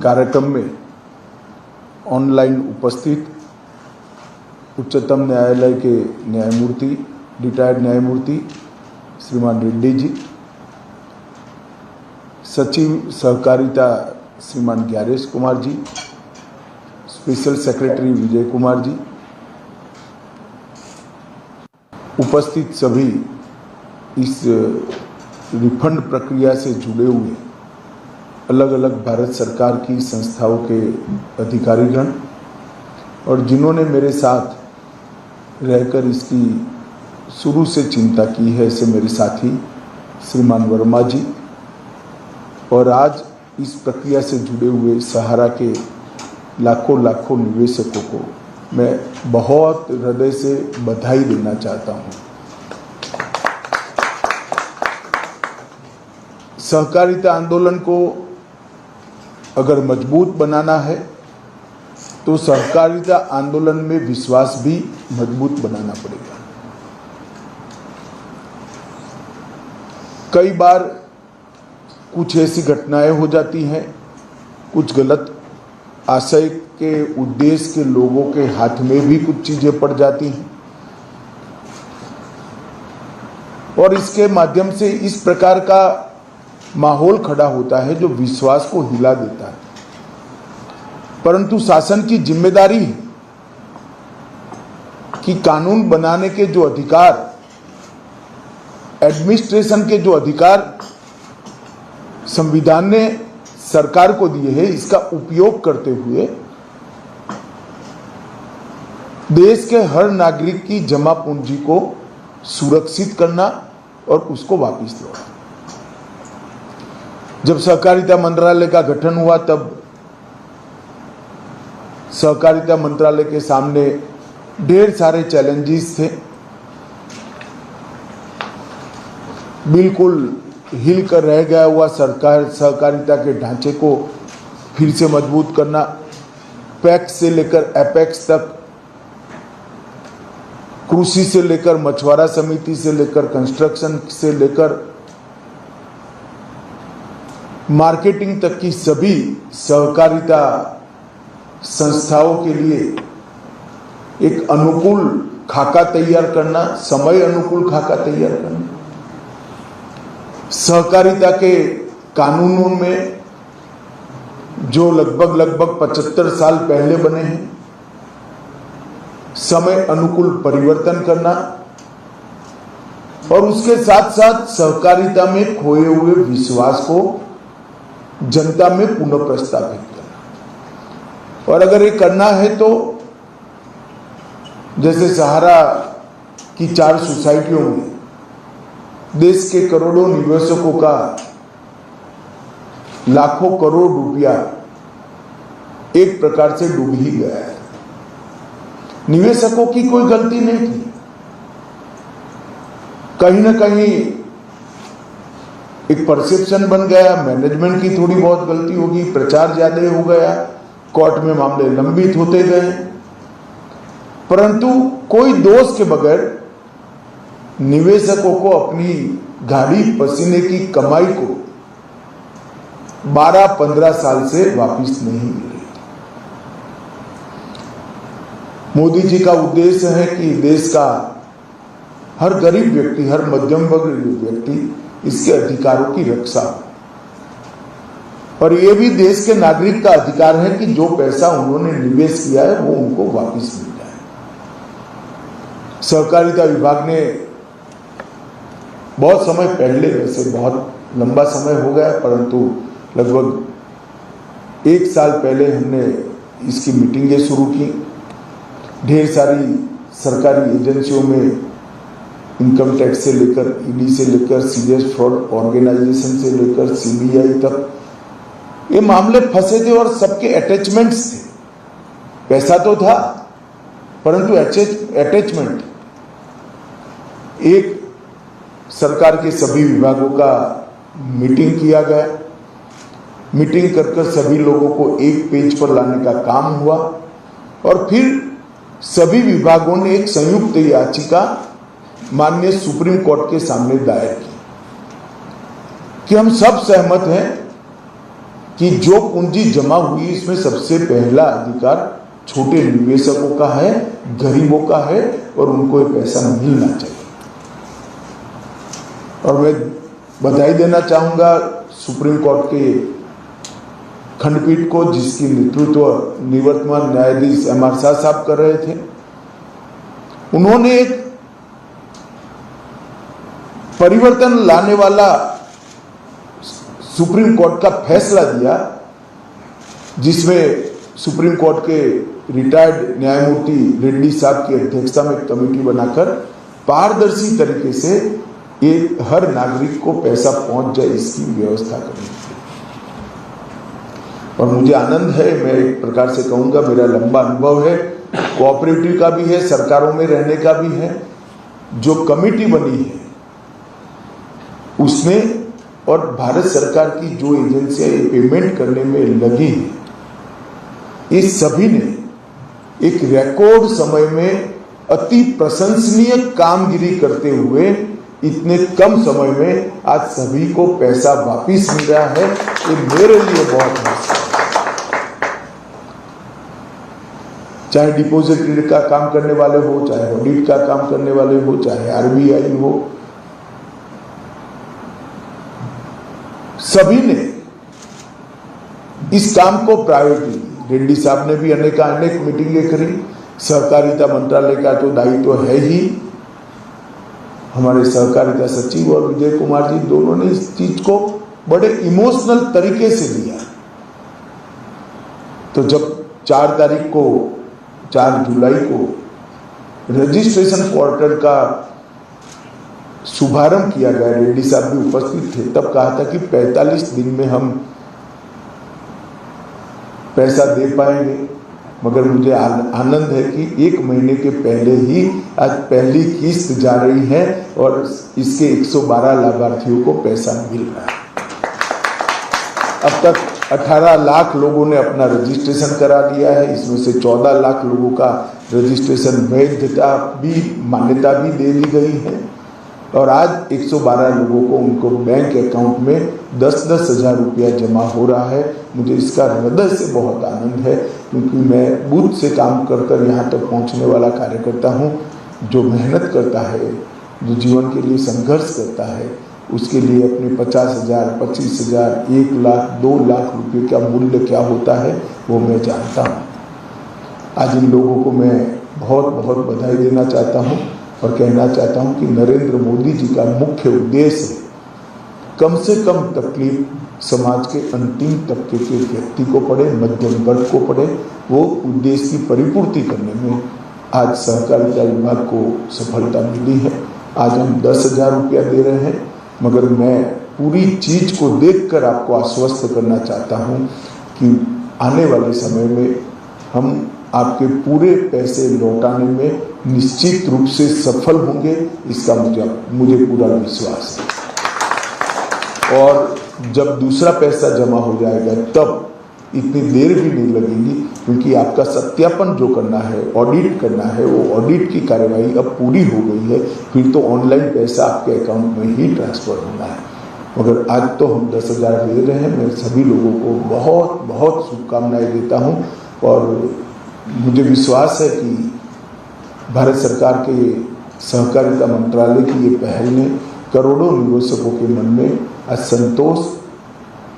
कार्यक्रम में ऑनलाइन उपस्थित उच्चतम न्यायालय के न्यायमूर्ति, रिटायर्ड न्यायमूर्ति श्रीमान रेड्डी जी, सचिव सहकारिता श्रीमान ग्यारेश कुमार जी, स्पेशल सेक्रेटरी विजय कुमार जी, उपस्थित सभी इस रिफंड प्रक्रिया से जुड़े हुए अलग अलग भारत सरकार की संस्थाओं के अधिकारीगण और जिन्होंने मेरे साथ रहकर इसकी शुरू से चिंता की है, ऐसे मेरे साथी श्रीमान वर्मा जी, और आज इस प्रक्रिया से जुड़े हुए सहारा के लाखों लाखों निवेशकों को मैं बहुत हृदय से बधाई देना चाहता हूँ। सहकारिता आंदोलन को अगर मजबूत बनाना है तो सहकारिता आंदोलन में विश्वास भी मजबूत बनाना पड़ेगा। कई बार कुछ ऐसी घटनाएं हो जाती हैं, कुछ गलत आशय के उद्देश्य के लोगों के हाथ में भी कुछ चीजें पड़ जाती हैं और इसके माध्यम से इस प्रकार का माहौल खड़ा होता है जो विश्वास को हिला देता है। परंतु शासन की जिम्मेदारी है कि कानून बनाने के जो अधिकार, एडमिनिस्ट्रेशन के जो अधिकार संविधान ने सरकार को दिए हैं, इसका उपयोग करते हुए देश के हर नागरिक की जमा पूंजी को सुरक्षित करना और उसको वापस लौटाना। जब सहकारिता मंत्रालय का गठन हुआ तब सहकारिता मंत्रालय के सामने ढेर सारे चैलेंजेस थे। बिल्कुल हिलकर रह गया हुआ सरकार सहकारिता के ढांचे को फिर से मजबूत करना, पैक्स से लेकर एपेक्स तक, कृषि से लेकर मछुआरा समिति से लेकर कंस्ट्रक्शन से लेकर मार्केटिंग तक की सभी सहकारिता संस्थाओं के लिए एक अनुकूल खाका तैयार करना, समय अनुकूल खाका तैयार करना, सहकारिता के कानूनों में जो लगभग 75 साल पहले बने हैं, समय अनुकूल परिवर्तन करना और उसके साथ साथ सहकारिता में खोए हुए विश्वास को जनता में पुनः प्रस्तावित करना। और अगर ये करना है तो जैसे सहारा की 4 सोसाइटियों में देश के करोड़ों निवेशकों का लाखों करोड़ रुपया एक प्रकार से डूब ही गया है। निवेशकों की कोई गलती नहीं थी, कहीं ना कहीं एक परसेप्शन बन गया, मैनेजमेंट की थोड़ी बहुत गलती होगी, प्रचार ज्यादा हो गया, कोर्ट में मामले लंबित होते गए, परंतु कोई दोष के बगैर निवेशकों को अपनी गाड़ी पसीने की कमाई को 12-15 साल से वापस नहीं मिल रही। मोदी जी का उद्देश्य है कि देश का हर गरीब व्यक्ति, हर मध्यम वर्ग व्यक्ति इसके अधिकारों की रक्षा हो, और ये भी देश के नागरिक का अधिकार है कि जो पैसा उन्होंने निवेश किया है वो उनको वापस मिल जाए। सहकारिता विभाग ने बहुत समय पहले, वैसे बहुत लंबा समय हो गया, परंतु लगभग 1 साल पहले हमने इसकी मीटिंगें शुरू की। ढेर सारी सरकारी एजेंसियों में इनकम टैक्स से लेकर, ईडी से लेकर, सीरियस फ्रॉड ऑर्गेनाइजेशन से लेकर सीबीआई तक ये मामले फंसे थे और सबके अटैचमेंट्स थे। पैसा तो था परंतु अटैचमेंट। एक सरकार के सभी विभागों का मीटिंग किया गया, मीटिंग कर सभी लोगों को एक पेज पर लाने का काम हुआ और फिर सभी विभागों ने एक संयुक्त याचिका माननीय सुप्रीम कोर्ट के सामने दायर की कि हम सब सहमत हैं कि जो पूंजी जमा हुई इसमें सबसे पहला अधिकार छोटे निवेशकों का है, गरीबों का है और उनको ये पैसा मिलना चाहिए। और मैं बधाई देना चाहूँगा सुप्रीम कोर्ट के खंडपीठ को, जिसकी नेतृत्व निवर्तमान न्यायाधीश MR शाह साहब कर रहे थे। उन्होंने एक परिवर्तन लाने वाला सुप्रीम कोर्ट का फैसला दिया, जिसमें सुप्रीम कोर्ट के रिटायर्ड न्यायमूर्ति रेड्डी साहब की अध्यक्षता में एक कमेटी बनाकर पारदर्शी तरीके से ये हर नागरिक को पैसा पहुंच जाए इसकी व्यवस्था करनी थी। और मुझे आनंद है, मैं एक प्रकार से कहूँगा मेरा लंबा अनुभव है, कोऑपरेटिव का भी है, सरकारों में रहने का भी है। जो कमेटी बनी है उसने और भारत सरकार की जो एजेंसियां ये पेमेंट करने में लगी हैं, इस सभी ने एक रिकॉर्ड समय में अति प्रशंसनीय कामगिरी करते हुए इतने कम समय में आज सभी को पैसा वापिस मिल रहा है। ये मेरे लिए बहुत है। चाहे डिपॉजिटरी का काम करने वाले हो, चाहे ऑडिट का काम करने वाले हो, चाहे RBI हो, सभी ने इस काम को प्रायोरिटी दी। रेड्डी साहब ने भी अनेक मीटिंगें करी। सहकारिता मंत्रालय का तो दायित्व है ही, हमारे सहकारिता सचिव और विजय कुमार जी दोनों ने इस चीज को बड़े इमोशनल तरीके से लिया। तो जब 4 जुलाई को रजिस्ट्रेशन पोर्टल का शुभारंभ किया गया, रेड्डी साहब भी उपस्थित थे, तब कहा था कि 45 दिन में हम पैसा दे पाएंगे। मगर मुझे आनंद है कि 1 महीने के पहले ही आज पहली किस्त जा रही है और इसके 112 लाभार्थियों को पैसा मिल रहा है। अब तक 18 लाख लोगों ने अपना रजिस्ट्रेशन करा लिया है। इसमें से 14 लाख लोगों का रजिस्ट्रेशन वैधता भी, मान्यता भी दे दी गई है और आज 112 लोगों को उनको बैंक अकाउंट में 10-10 हज़ार रुपया जमा हो रहा है। मुझे इसका हृदय से बहुत आनंद है, क्योंकि मैं बूथ से काम कर यहाँ तक पहुँचने वाला कार्यकर्ता हूँ। जो मेहनत करता है, जो जीवन के लिए संघर्ष करता है, उसके लिए अपने 50,000, 25,000, 1 लाख, 2 लाख रुपये का मूल्य क्या होता है वो मैं जानता हूँ। आज इन लोगों को मैं बहुत बहुत बधाई देना चाहता हूँ और कहना चाहता हूँ कि नरेंद्र मोदी जी का मुख्य उद्देश्य कम से कम तकलीफ समाज के अंतिम तबके के व्यक्ति को पड़े, मध्यम वर्ग को पड़े, वो उद्देश्य की परिपूर्ति करने में आज सहकारिता विभाग को सफलता मिली है। आज हम 10,000 रुपया दे रहे हैं, मगर मैं पूरी चीज को देखकर आपको आश्वस्त करना चाहता हूँ कि आने वाले समय में हम आपके पूरे पैसे लौटाने में निश्चित रूप से सफल होंगे, इसका मुझे पूरा विश्वास है। और जब दूसरा पैसा जमा हो जाएगा तब इतनी देर भी नहीं लगेगी, क्योंकि आपका सत्यापन जो करना है, ऑडिट करना है, वो ऑडिट की कार्यवाही अब पूरी हो गई है। फिर तो ऑनलाइन पैसा आपके अकाउंट में ही ट्रांसफर होना है। मगर आज तो हम 10,000 दे रहे हैं। मैं सभी लोगों को बहुत बहुत शुभकामनाएं देता हूँ और मुझे विश्वास है कि भारत सरकार के सहकारिता मंत्रालय की ये पहल ने करोड़ों निवेशकों के मन में आज संतोष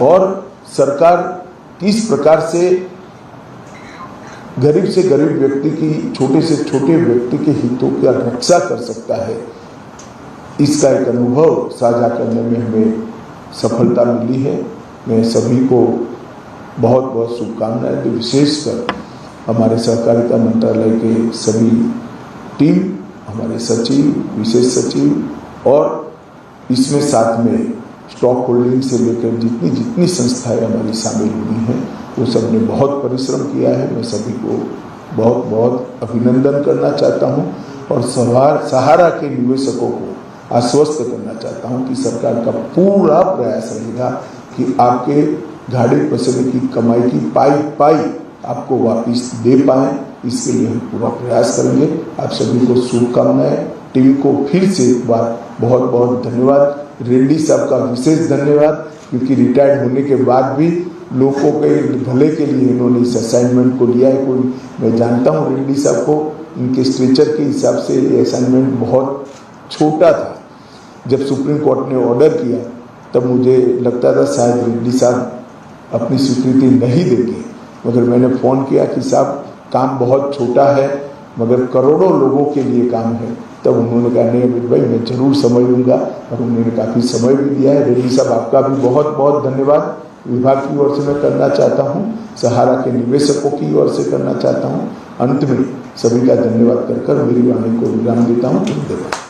और सरकार किस प्रकार से गरीब से गरीब व्यक्ति की, छोटे से छोटे व्यक्ति के हितों की रक्षा कर सकता है, इसका एक अनुभव साझा करने में हमें सफलता मिली है। मैं सभी को बहुत बहुत शुभकामनाएं दूँ, विशेषकर हमारे सहकारिता मंत्रालय के सभी टीम, हमारे सचिव, विशेष सचिव और इसमें साथ में स्टॉक होल्डिंग से लेकर जितनी जितनी संस्थाएं हमारी शामिल हुई हैं, वो सब ने बहुत परिश्रम किया है। मैं सभी को बहुत बहुत अभिनंदन करना चाहता हूं और सहारा के निवेशकों को आश्वस्त करना चाहता हूं कि सरकार का पूरा प्रयास रहेगा कि आपके गाड़ी पसंद की कमाई की पाई आपको वापस दे पाएं। इसके लिए हम पूरा प्रयास करेंगे। आप सभी को शुभकामनाएं। टीवी को फिर से एक बार बहुत बहुत धन्यवाद। रेड्डी साहब का विशेष धन्यवाद, क्योंकि रिटायर्ड होने के बाद भी लोगों के भले के लिए इन्होंने इस असाइनमेंट को लिया है। कोई मैं जानता हूँ रेड्डी साहब को, इनके स्ट्रेचर के हिसाब से ये असाइनमेंट बहुत छोटा था। जब सुप्रीम कोर्ट ने ऑर्डर किया तब मुझे लगता था शायद रेड्डी साहब अपनी स्वीकृति नहीं देंगे, मगर मैंने फ़ोन किया कि साहब काम बहुत छोटा है मगर करोड़ों लोगों के लिए काम है। तब उन्होंने कहा नहीं अमित भाई मैं जरूर समझ लूँगा, और उन्होंने काफ़ी समय भी दिया है। रेड्डी साहब आपका भी बहुत बहुत धन्यवाद विभाग की ओर से मैं करना चाहता हूँ, सहारा के निवेशकों की ओर से करना चाहता हूँ। अंत में सभी का धन्यवाद कर मेरी वाणी को विराम देता हूँ। धन्यवाद।